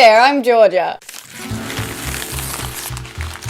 there, I'm Georgia.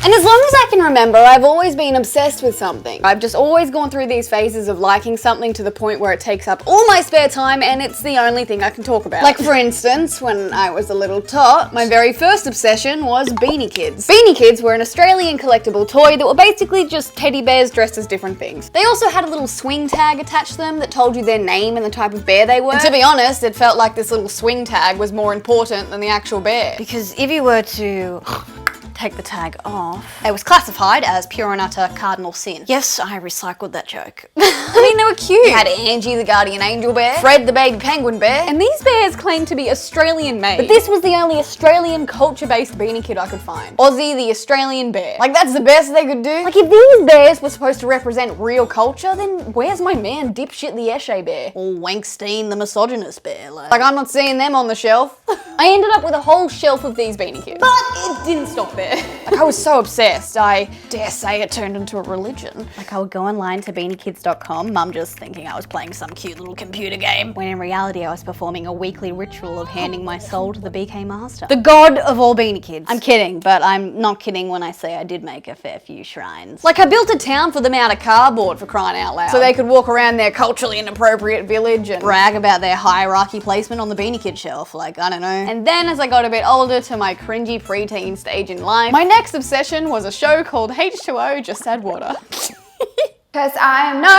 And as long as I can remember, I've always been obsessed with something. I've just always gone through these phases of liking something to the point where it takes up all my spare time and it's the only thing I can talk about. Like for instance, when I was a little tot, my very first obsession was Beanie Kids. Beanie Kids were an Australian collectible toy that were basically just teddy bears dressed as different things. They also had a little swing tag attached to them that told you their name and the type of bear they were. And to be honest, it felt like this little swing tag was more important than the actual bear. Because if you were to take the tag off, it was classified as pure and utter cardinal sin. Yes, I recycled that joke. I mean, they were cute. You had Angie the guardian angel bear, Fred the baby penguin bear, and these bears claimed to be Australian made. But this was the only Australian culture-based Beanie Kid I could find. Aussie the Australian bear. Like that's the best they could do. Like if these bears were supposed to represent real culture, then where's my man Dipshit the Esche bear? Or Wankstein the misogynist bear. Like I'm not seeing them on the shelf. I ended up with a whole shelf of these Beanie Kids. But it didn't stop there. Like I was so obsessed, I dare say it turned into a religion. Like I would go online to beaniekids.com, mum just thinking I was playing some cute little computer game, when in reality I was performing a weekly ritual of handing my soul to the BK Master. The god of all Beanie Kids. I'm kidding, but I'm not kidding when I say I did make a fair few shrines. Like I built a town for them out of cardboard, for crying out loud. So they could walk around their culturally inappropriate village and brag about their hierarchy placement on the Beanie Kid shelf, like I don't know. And then as I got a bit older to my cringy preteen stage in life, my next obsession was a show called H2O, Just Add Water. Cause I'm no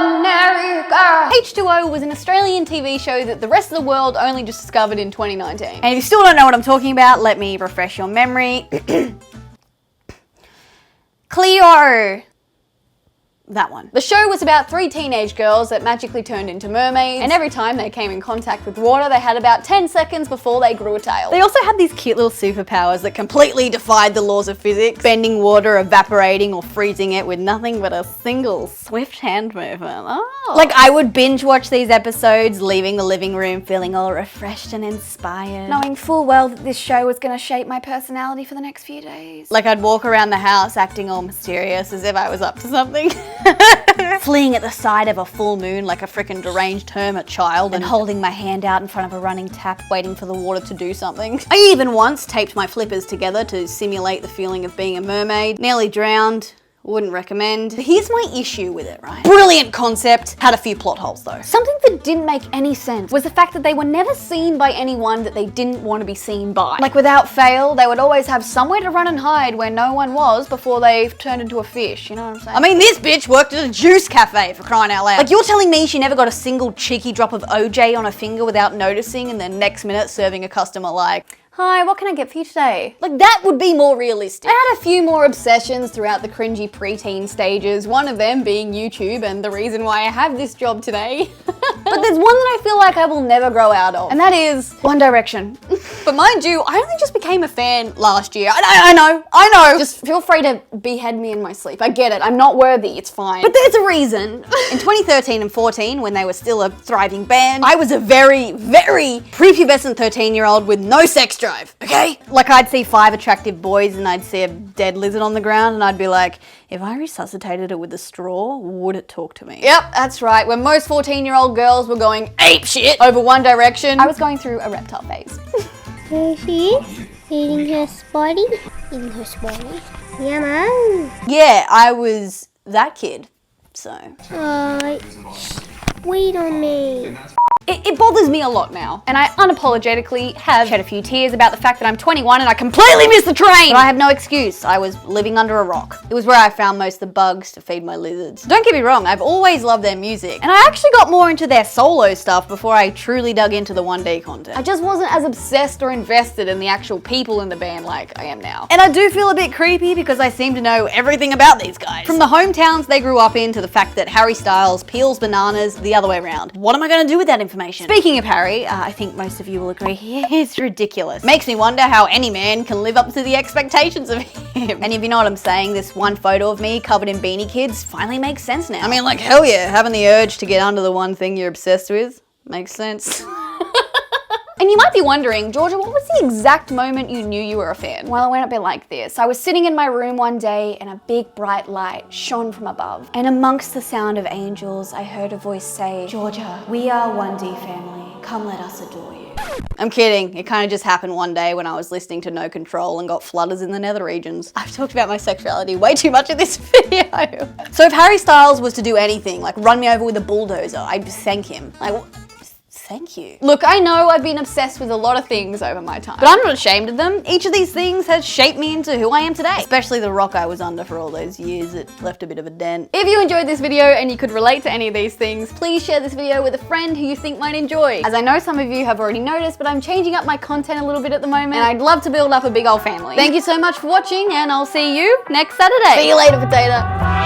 ordinary girl. H2O was an Australian TV show that the rest of the world only just discovered in 2019. And if you still don't know what I'm talking about, let me refresh your memory. Cleo. That one. The show was about 3 teenage girls that magically turned into mermaids, and every time they came in contact with water, they had about 10 seconds before they grew a tail. They also had these cute little superpowers that completely defied the laws of physics, bending water, evaporating, or freezing it with nothing but a single swift hand movement. Oh. Like I would binge watch these episodes, leaving the living room feeling all refreshed and inspired, knowing full well that this show was gonna shape my personality for the next few days. Like I'd walk around the house acting all mysterious as if I was up to something. Fleeing at the side of a full moon like a frickin' deranged hermit child and holding my hand out in front of a running tap waiting for the water to do something. I even once taped my flippers together to simulate the feeling of being a mermaid. Nearly drowned. Wouldn't recommend. But here's my issue with it, right? Brilliant concept, had a few plot holes though. Something that didn't make any sense was the fact that they were never seen by anyone that they didn't want to be seen by. Like without fail, they would always have somewhere to run and hide where no one was before they turned into a fish, you know what I'm saying? I mean, this bitch worked at a juice cafe, for crying out loud. Like you're telling me she never got a single cheeky drop of OJ on her finger without noticing and then next minute serving a customer like, hi, what can I get for you today? Like that would be more realistic. I had a few more obsessions throughout the cringy preteen stages, one of them being YouTube and the reason why I have this job today. But there's one that I feel like I will never grow out of, and that is One Direction. But mind you, I only just became a fan last year. I know. Just feel free to behead me in my sleep. I get it, I'm not worthy, it's fine. But there's a reason. In 2013 and 14, when they were still a thriving band, I was a very, very prepubescent 13-year-old with no sex drive, okay? Like I'd see 5 attractive boys and I'd see a dead lizard on the ground and I'd be like, if I resuscitated it with a straw, would it talk to me? Yep, that's right. When most 14-year-old girls were going ape shit over One Direction, I was going through a reptile phase. There she is, eating her spotty. Eating her spotty. Yummo. Yeah, I was that kid, so. Wait on me. It bothers me a lot now, and I unapologetically have shed a few tears about the fact that I'm 21 and I completely missed the train! But I have no excuse, I was living under a rock. It was where I found most of the bugs to feed my lizards. Don't get me wrong, I've always loved their music, and I actually got more into their solo stuff before I truly dug into the 1D content. I just wasn't as obsessed or invested in the actual people in the band like I am now. And I do feel a bit creepy because I seem to know everything about these guys. From the hometowns they grew up in to the fact that Harry Styles peels bananas the other way around. What am I gonna do with that information? Speaking of Harry, I think most of you will agree, he's ridiculous. Makes me wonder how any man can live up to the expectations of him. And if you know what I'm saying, this one photo of me covered in Beanie Kids finally makes sense now. I mean, like, hell yeah, having the urge to get under the one thing you're obsessed with makes sense. And you might be wondering, Georgia, what was the exact moment you knew you were a fan? Well, it went a bit like this. I was sitting in my room one day and a big bright light shone from above. And amongst the sound of angels, I heard a voice say, Georgia, we are 1D family. Come let us adore you. I'm kidding. It kind of just happened one day when I was listening to No Control and got flutters in the nether regions. I've talked about my sexuality way too much in this video. So if Harry Styles was to do anything, like run me over with a bulldozer, I'd thank him. Like, thank you. Look, I know I've been obsessed with a lot of things over my time, but I'm not ashamed of them. Each of these things has shaped me into who I am today. Especially the rock I was under for all those years. It left a bit of a dent. If you enjoyed this video and you could relate to any of these things, please share this video with a friend who you think might enjoy. As I know some of you have already noticed, but I'm changing up my content a little bit at the moment, and I'd love to build up a big old family. Thank you so much for watching, and I'll see you next Saturday. See you later, potato.